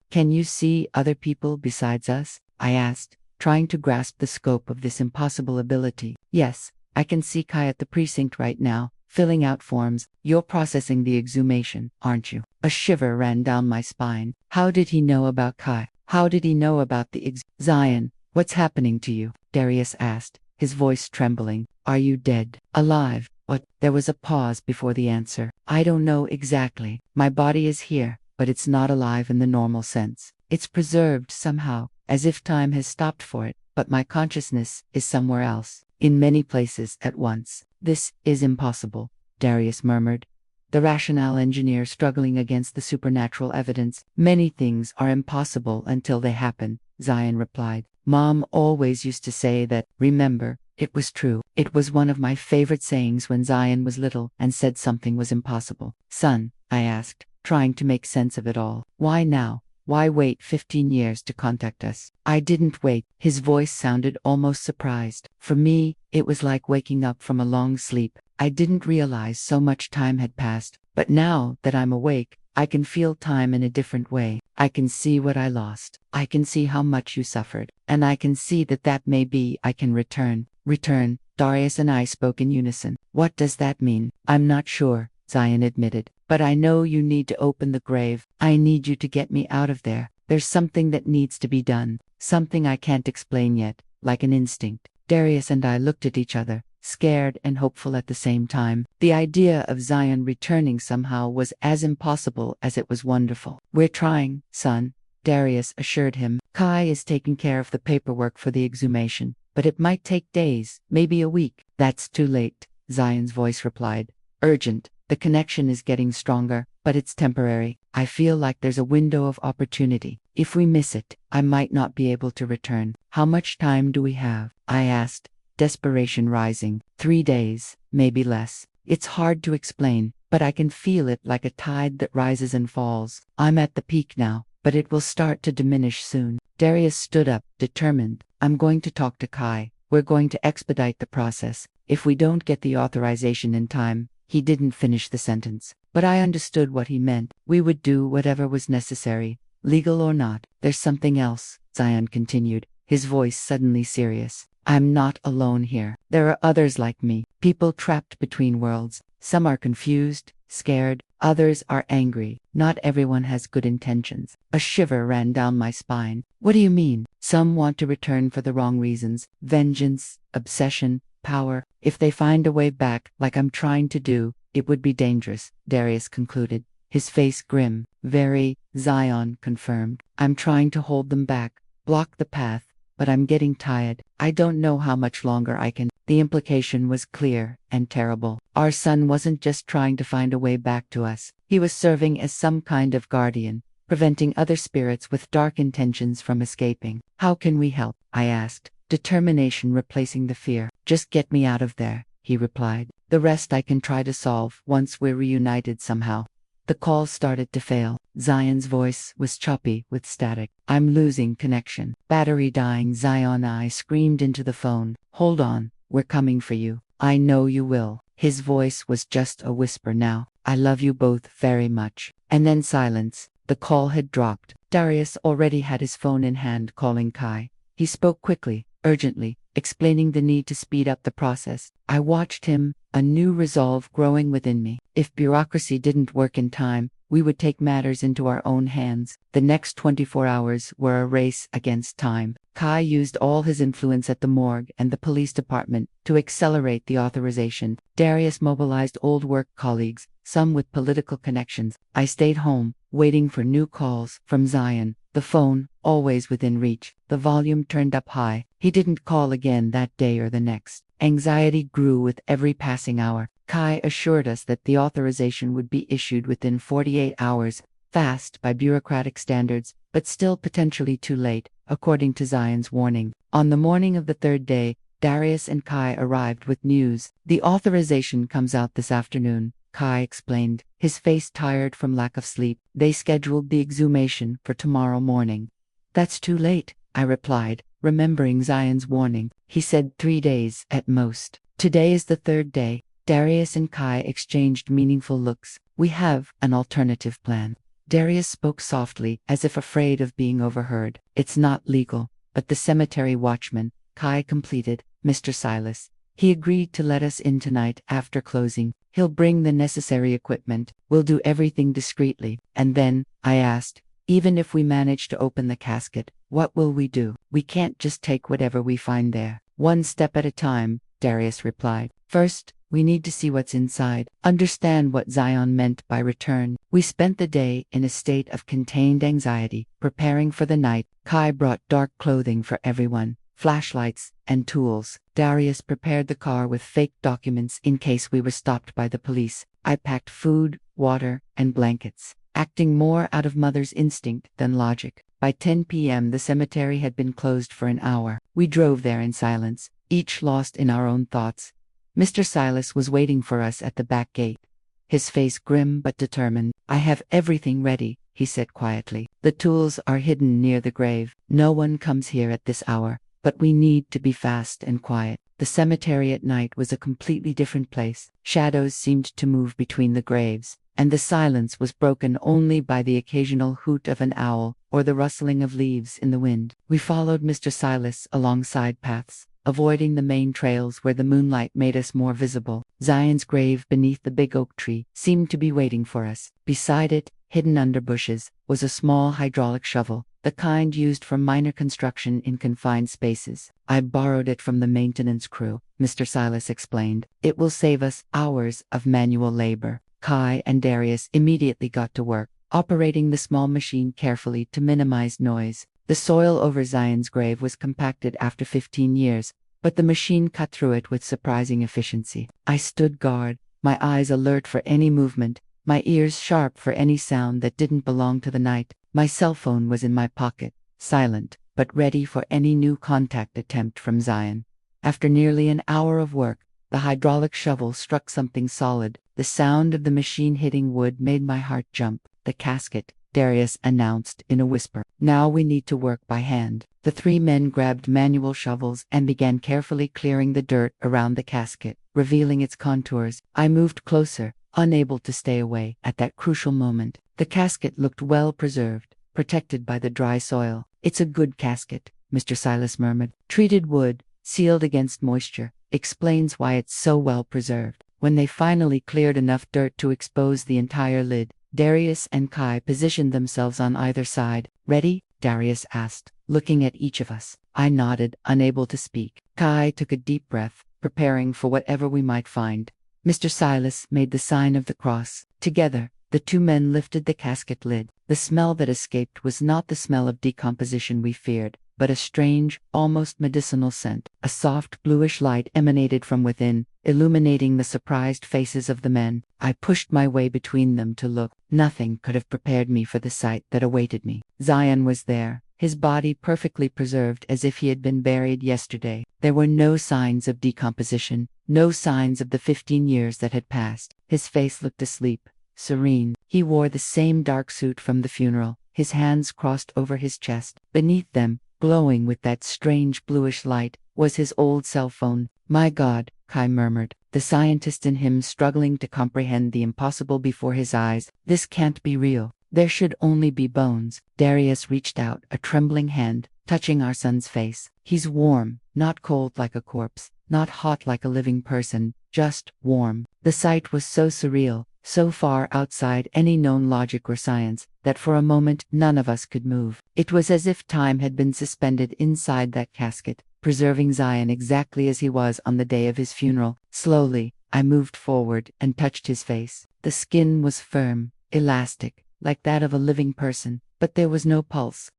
Can you see other people besides us? I asked, trying to grasp the scope of this impossible ability. Yes, I can see Kai at the precinct right now, filling out forms. You're processing the exhumation, aren't you? A shiver ran down my spine. How did he know about Kai? How did he know about the Zion, what's happening to you? Darius asked, his voice trembling. Are you dead? Alive? What? There was a pause before the answer. I don't know exactly. My body is here, but it's not alive in the normal sense. It's preserved somehow, as if time has stopped for it, but my consciousness is somewhere else, in many places at once. This is impossible, Darius murmured, the rationale engineer struggling against the supernatural evidence. Many things are impossible until they happen, Zion replied. Mom always used to say that. Remember, it was true. It was one of my favorite sayings when Zion was little and said something was impossible. Son, I asked, trying to make sense of it all. Why now? Why wait 15 years to contact us? I didn't wait. His voice sounded almost surprised. For me, it was like waking up from a long sleep. I didn't realize so much time had passed, but now that I'm awake, I can feel time in a different way. I can see what I lost. I can see how much you suffered. And I can see that maybe I can return. Return. Darius and I spoke in unison. What does that mean? I'm not sure, Zion admitted. But I know you need to open the grave. I need you to get me out of there. There's something that needs to be done. Something I can't explain yet, like an instinct. Darius and I looked at each other, scared and hopeful at the same time. The idea of Zion returning somehow was as impossible as it was wonderful. We're trying, son, Darius assured him. Kai is taking care of the paperwork for the exhumation, but it might take days, maybe a week. That's too late, Zion's voice replied. Urgent. The connection is getting stronger, but it's temporary. I feel like there's a window of opportunity. If we miss it, I might not be able to return. How much time do we have? I asked, desperation rising. 3 days, maybe less. It's hard to explain, but I can feel it like a tide that rises and falls. I'm at the peak now, but it will start to diminish soon. Darius stood up, determined. I'm going to talk to Kai. We're going to expedite the process. If we don't get the authorization in time. He didn't finish the sentence, but I understood what he meant. We would do whatever was necessary, legal or not. There's something else, Zion continued, his voice suddenly serious. I'm not alone here. There are others like me, people trapped between worlds. Some are confused, scared, others are angry. Not everyone has good intentions. A shiver ran down my spine. What do you mean? Some want to return for the wrong reasons. Vengeance, obsession, power. If they find a way back, like I'm trying to do, it would be dangerous, Darius concluded, his face grim. Very, Zion confirmed. I'm trying to hold them back, block the path, but I'm getting tired. I don't know how much longer I can. The implication was clear and terrible. Our son wasn't just trying to find a way back to us. He was serving as some kind of guardian, preventing other spirits with dark intentions from escaping. How can we help? I asked, determination replacing the fear. Just get me out of there, he replied. The rest I can try to solve once we're reunited somehow. The call started to fail. Zion's voice was choppy with static. I'm losing connection. Battery dying. Zion. I screamed into the phone. Hold on, we're coming for you. I know you will. His voice was just a whisper now. I love you both very much. And then silence. The call had dropped. Darius already had his phone in hand calling Kai. He spoke quickly, urgently, explaining the need to speed up the process. I watched him, a new resolve growing within me. If bureaucracy didn't work in time, we would take matters into our own hands. The next 24 hours were a race against time. Kai used all his influence at the morgue and the police department to accelerate the authorization. Darius mobilized old work colleagues, some with political connections. I stayed home, waiting for new calls from Zion. The phone, always within reach, the volume turned up high. He didn't call again that day or the next. Anxiety grew with every passing hour. Kai assured us that the authorization would be issued within 48 hours, fast by bureaucratic standards, but still potentially too late, according to Zion's warning. On the morning of the third day, Darius and Kai arrived with news. The authorization comes out this afternoon, Kai explained, his face tired from lack of sleep. They scheduled the exhumation for tomorrow morning. That's too late, I replied, remembering Zion's warning. He said 3 days at most. Today is the third day. Darius and Kai exchanged meaningful looks. We have an alternative plan. Darius spoke softly, as if afraid of being overheard. It's not legal, but the cemetery watchman, Kai completed, Mr. Silas. He agreed to let us in tonight after closing. He'll bring the necessary equipment. We'll do everything discreetly. And then, I asked, even if we manage to open the casket, what will we do? We can't just take whatever we find there. One step at a time, Darius replied. First, we need to see what's inside, understand what Zion meant by return. We spent the day in a state of contained anxiety, preparing for the night. Kai brought dark clothing for everyone, flashlights, and tools. Darius prepared the car with fake documents in case we were stopped by the police. I packed food, water, and blankets, acting more out of mother's instinct than logic. By 10 p.m. the cemetery had been closed for an hour. We drove there in silence, each lost in our own thoughts. Mr. Silas was waiting for us at the back gate, his face grim but determined. I have everything ready, he said quietly. The tools are hidden near the grave. No one comes here at this hour, but we need to be fast and quiet. The cemetery at night was a completely different place. Shadows seemed to move between the graves, and the silence was broken only by the occasional hoot of an owl or the rustling of leaves in the wind. We followed Mr. Silas along side paths, avoiding the main trails where the moonlight made us more visible. Zion's grave beneath the big oak tree seemed to be waiting for us. Beside it, hidden under bushes, was a small hydraulic shovel, the kind used for minor construction in confined spaces. I borrowed it from the maintenance crew, Mr. Silas explained. It will save us hours of manual labor. Kai and Darius immediately got to work, operating the small machine carefully to minimize noise. The soil over Zion's grave was compacted after 15 years, but the machine cut through it with surprising efficiency. I stood guard, my eyes alert for any movement, my ears sharp for any sound that didn't belong to the night. My cell phone was in my pocket, silent, but ready for any new contact attempt from Zion. After nearly an hour of work, the hydraulic shovel struck something solid. The sound of the machine hitting wood made my heart jump. The casket, Darius announced in a whisper. Now we need to work by hand. The 3 men grabbed manual shovels and began carefully clearing the dirt around the casket, revealing its contours. I moved closer, unable to stay away. At that crucial moment, the casket looked well preserved, protected by the dry soil. It's a good casket, Mr. Silas murmured. Treated wood, sealed against moisture, explains why it's so well preserved. When they finally cleared enough dirt to expose the entire lid, Darius and Kai positioned themselves on either side. Ready? Darius asked, looking at each of us. I nodded, unable to speak. Kai took a deep breath, preparing for whatever we might find. Mr. Silas made the sign of the cross. Together, the 2 men lifted the casket lid. The smell that escaped was not the smell of decomposition we feared, but a strange, almost medicinal scent. A soft bluish light emanated from within, illuminating the surprised faces of the men. I pushed my way between them to look. Nothing could have prepared me for the sight that awaited me. Zion was there, his body perfectly preserved as if he had been buried yesterday. There were no signs of decomposition, no signs of the 15 years that had passed. His face looked asleep, serene. He wore the same dark suit from the funeral, his hands crossed over his chest. Beneath them, glowing with that strange bluish light, was his old cell phone. My God, Kai murmured, the scientist in him struggling to comprehend the impossible before his eyes. This can't be real. There should only be bones. Darius reached out a trembling hand, touching our son's face. He's warm, not cold like a corpse, not hot like a living person, just warm. The sight was so surreal, so far outside any known logic or science, that for a moment none of us could move. It was as if time had been suspended inside that casket, preserving Zion exactly as he was on the day of his funeral. Slowly, I moved forward and touched his face. The skin was firm, elastic, like that of a living person, but there was no pulse.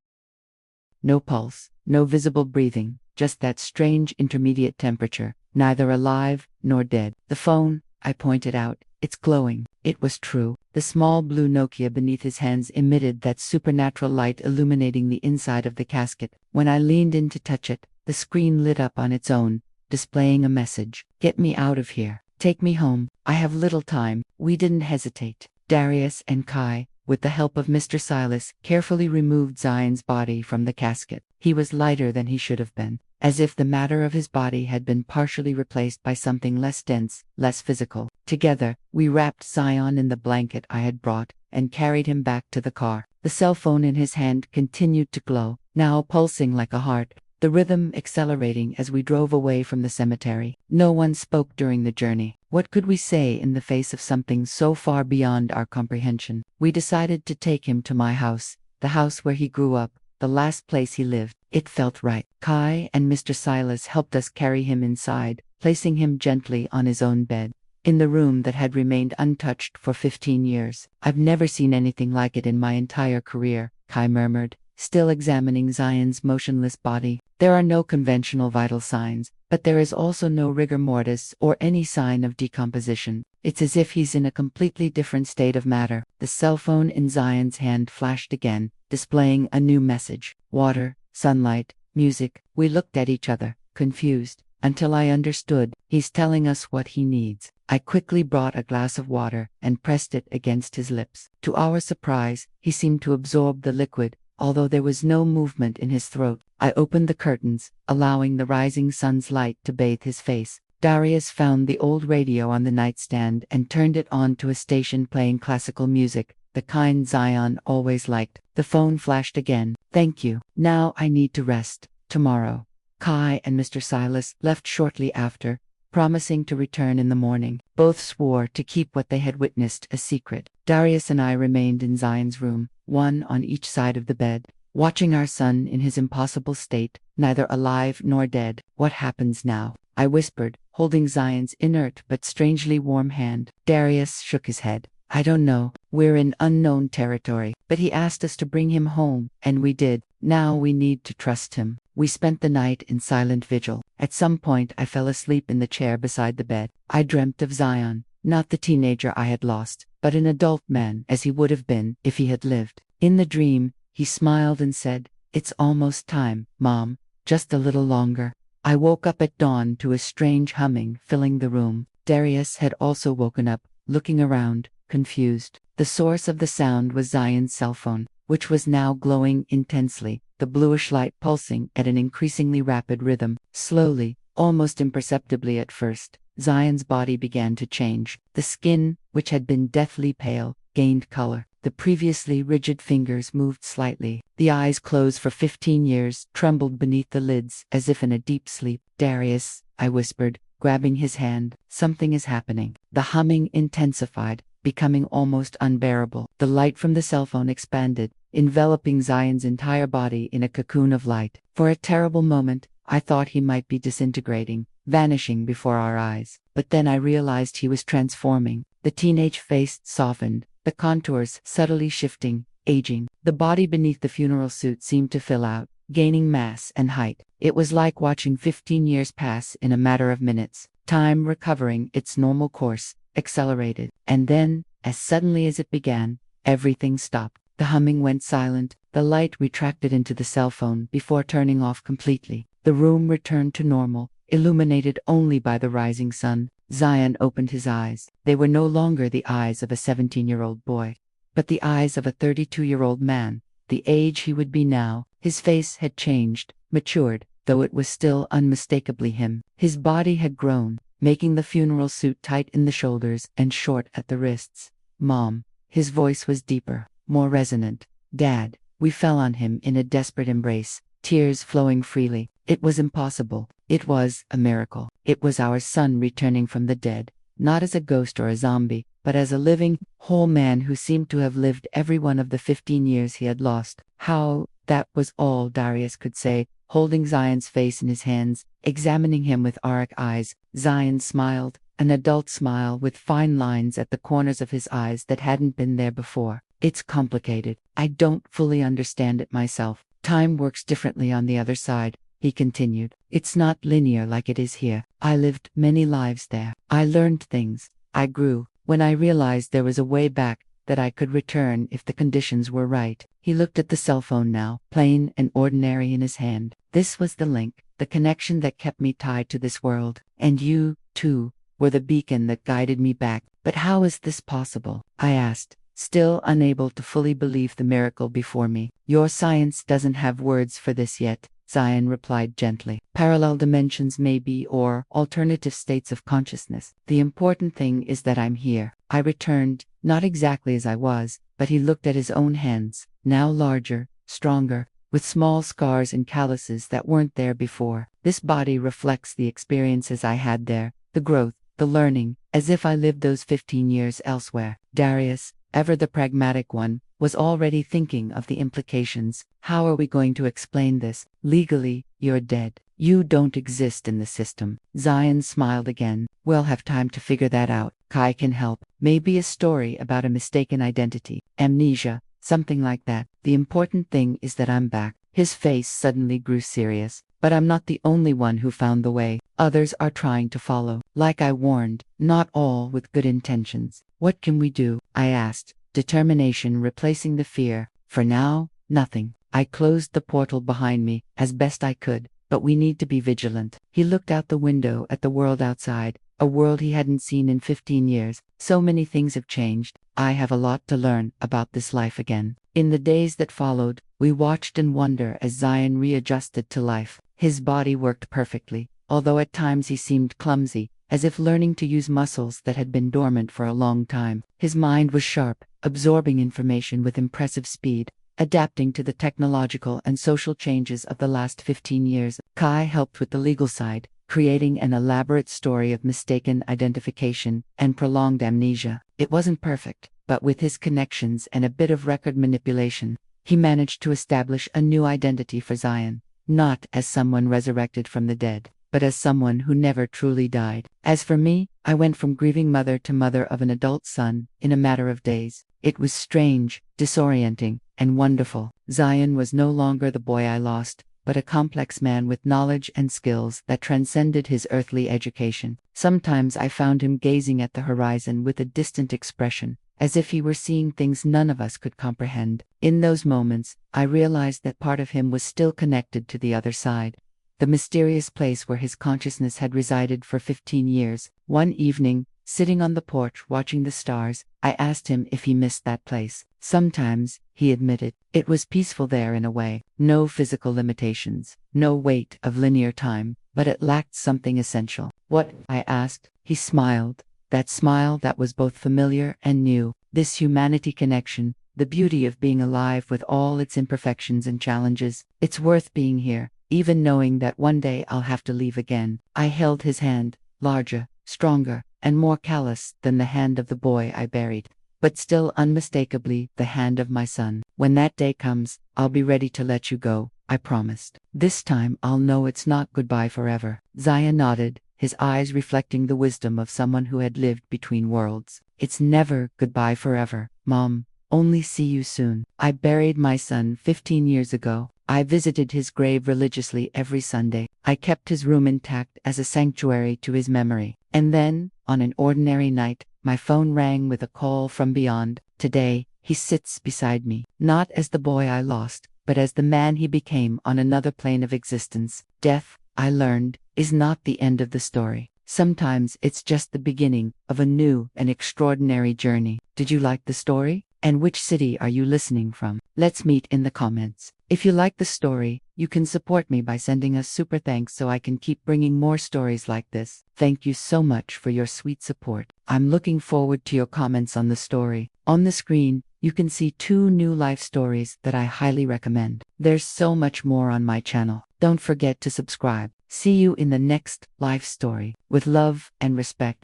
No pulse, no visible breathing, just that strange intermediate temperature, neither alive nor dead. The phone, I pointed out, it's glowing. It was true. The small blue Nokia beneath his hands emitted that supernatural light illuminating the inside of the casket. When I leaned in to touch it, the screen lit up on its own, displaying a message. Get me out of here. Take me home. I have little time. We didn't hesitate. Darius and Kai, with the help of Mr. Silas, carefully removed Zion's body from the casket. He was lighter than he should have been, as if the matter of his body had been partially replaced by something less dense, less physical. Together, we wrapped Zion in the blanket I had brought and carried him back to the car. The cell phone in his hand continued to glow, now pulsing like a heart, the rhythm accelerating as we drove away from the cemetery. No one spoke during the journey. What could we say in the face of something so far beyond our comprehension? We decided to take him to my house, the house where he grew up, the last place he lived. It felt right. Kai and Mr. Silas helped us carry him inside, placing him gently on his own bed, in the room that had remained untouched for 15 years. I've never seen anything like it in my entire career, Kai murmured, still examining Zion's motionless body. There are no conventional vital signs, but there is also no rigor mortis or any sign of decomposition. It's as if he's in a completely different state of matter. The cell phone in Zion's hand flashed again, displaying a new message. Water, sunlight, music. We looked at each other, confused, until I understood. He's telling us what he needs. I quickly brought a glass of water and pressed it against his lips. To our surprise, he seemed to absorb the liquid, although there was no movement in his throat. I opened the curtains, allowing the rising sun's light to bathe his face. Darius found the old radio on the nightstand and turned it on to a station playing classical music, the kind Zion always liked. The phone flashed again. Thank you. Now I need to rest. Tomorrow. Kai and Mr. Silas left shortly after, promising to return in the morning. Both swore to keep what they had witnessed a secret. Darius and I remained in Zion's room, one on each side of the bed, watching our son in his impossible state, neither alive nor dead. What happens now? I whispered, holding Zion's inert but strangely warm hand. Darius shook his head. I don't know. We're in unknown territory. But he asked us to bring him home, and we did. Now we need to trust him. We spent the night in silent vigil. At some point I fell asleep in the chair beside the bed. I dreamt of Zion, not the teenager I had lost, but an adult man as he would have been if he had lived. In the dream, he smiled and said, "It's almost time, Mom, just a little longer." I woke up at dawn to a strange humming filling the room. Darius had also woken up, looking around, confused. The source of the sound was Zion's cell phone, which was now glowing intensely, the bluish light pulsing at an increasingly rapid rhythm. Slowly, almost imperceptibly at first, Zion's body began to change. The skin, which had been deathly pale, gained color. The previously rigid fingers moved slightly. The eyes closed for 15 years, trembled beneath the lids, as if in a deep sleep. Darius, I whispered, grabbing his hand, something is happening. The humming intensified, becoming almost unbearable. The light from the cell phone expanded, enveloping Zion's entire body in a cocoon of light. For a terrible moment, I thought he might be disintegrating, vanishing before our eyes. But then I realized he was transforming. The teenage face softened, the contours subtly shifting, aging. The body beneath the funeral suit seemed to fill out, gaining mass and height. It was like watching 15 years pass in a matter of minutes. Time recovering its normal course, accelerated. And then, as suddenly as it began, everything stopped. The humming went silent, the light retracted into the cell phone before turning off completely. The room returned to normal, illuminated only by the rising sun. Zion opened his eyes. They were no longer the eyes of a 17-year-old boy, but the eyes of a 32-year-old man, the age he would be now. His face had changed, matured, though it was still unmistakably him. His body had grown, making the funeral suit tight in the shoulders and short at the wrists. Mom. His voice was deeper, more resonant. Dad. We fell on him in a desperate embrace, tears flowing freely. It was impossible. It was a miracle. It was our son returning from the dead, not as a ghost or a zombie, but as a living, whole man who seemed to have lived every one of the 15 years he had lost. How? That was all Darius could say, holding Zion's face in his hands, examining him with arc eyes. Zion smiled, an adult smile with fine lines at the corners of his eyes that hadn't been there before. It's complicated. I don't fully understand it myself. Time works differently on the other side, he continued. It's not linear like it is here. I lived many lives there. I learned things. I grew. When I realized there was a way back, that I could return if the conditions were right. He looked at the cell phone now, plain and ordinary in his hand. This was the link, the connection that kept me tied to this world. And you, too, were the beacon that guided me back. But how is this possible? I asked, still unable to fully believe the miracle before me. Your science doesn't have words for this yet, Zion replied gently. Parallel dimensions maybe, or alternative states of consciousness. The important thing is that I'm here. I returned, not exactly as I was, but he looked at his own hands, now larger, stronger, with small scars and calluses that weren't there before. This body reflects the experiences I had there, the growth, the learning, as if I lived those 15 years elsewhere. Darius, ever the pragmatic one, was already thinking of the implications. How are we going to explain this? Legally, you're dead. You don't exist in the system. Zion smiled again. We'll have time to figure that out. Kai can help. Maybe a story about a mistaken identity. Amnesia. Something like that. The important thing is that I'm back. His face suddenly grew serious. But I'm not the only one who found the way. Others are trying to follow. Like I warned, not all with good intentions. What can we do? I asked, determination replacing the fear. For now, nothing. I closed the portal behind me, as best I could, but we need to be vigilant. He looked out the window at the world outside, a world he hadn't seen in 15 years. So many things have changed. I have a lot to learn about this life again. In the days that followed, we watched in wonder as Zion readjusted to life. His body worked perfectly, although at times he seemed clumsy, as if learning to use muscles that had been dormant for a long time. His mind was sharp, absorbing information with impressive speed, adapting to the technological and social changes of the last 15 years. Kai helped with the legal side, creating an elaborate story of mistaken identification and prolonged amnesia. It wasn't perfect, but with his connections and a bit of record manipulation, he managed to establish a new identity for Zion, not as someone resurrected from the dead, but as someone who never truly died. As for me, I went from grieving mother to mother of an adult son in a matter of days. It was strange, disorienting, and wonderful. Zion was no longer the boy I lost, but a complex man with knowledge and skills that transcended his earthly education. Sometimes I found him gazing at the horizon with a distant expression, as if he were seeing things none of us could comprehend. In those moments, I realized that part of him was still connected to the other side, the mysterious place where his consciousness had resided for 15 years. One evening, sitting on the porch watching the stars, I asked him if he missed that place. Sometimes, he admitted. It was peaceful there in a way. No physical limitations, no weight of linear time, but it lacked something essential. What? I asked. He smiled. That smile that was both familiar and new. This humanity connection, the beauty of being alive with all its imperfections and challenges. It's worth being here, even knowing that one day I'll have to leave again. I held his hand, larger, stronger, and more callous than the hand of the boy I buried, but still unmistakably the hand of my son. When that day comes, I'll be ready to let you go, I promised. This time I'll know it's not goodbye forever. Zion nodded, his eyes reflecting the wisdom of someone who had lived between worlds. It's never goodbye forever, Mom. Only see you soon. I buried my son 15 years ago. I visited his grave religiously every Sunday. I kept his room intact as a sanctuary to his memory. And then, on an ordinary night, my phone rang with a call from beyond. Today, he sits beside me, not as the boy I lost, but as the man he became on another plane of existence. Death, I learned, is not the end of the story. Sometimes it's just the beginning of a new and extraordinary journey. Did you like the story? And which city are you listening from? Let's meet in the comments. If you like the story, you can support me by sending a super thanks so I can keep bringing more stories like this. Thank you so much for your sweet support. I'm looking forward to your comments on the story. On the screen, you can see 2 new life stories that I highly recommend. There's so much more on my channel. Don't forget to subscribe. See you in the next life story. With love and respect.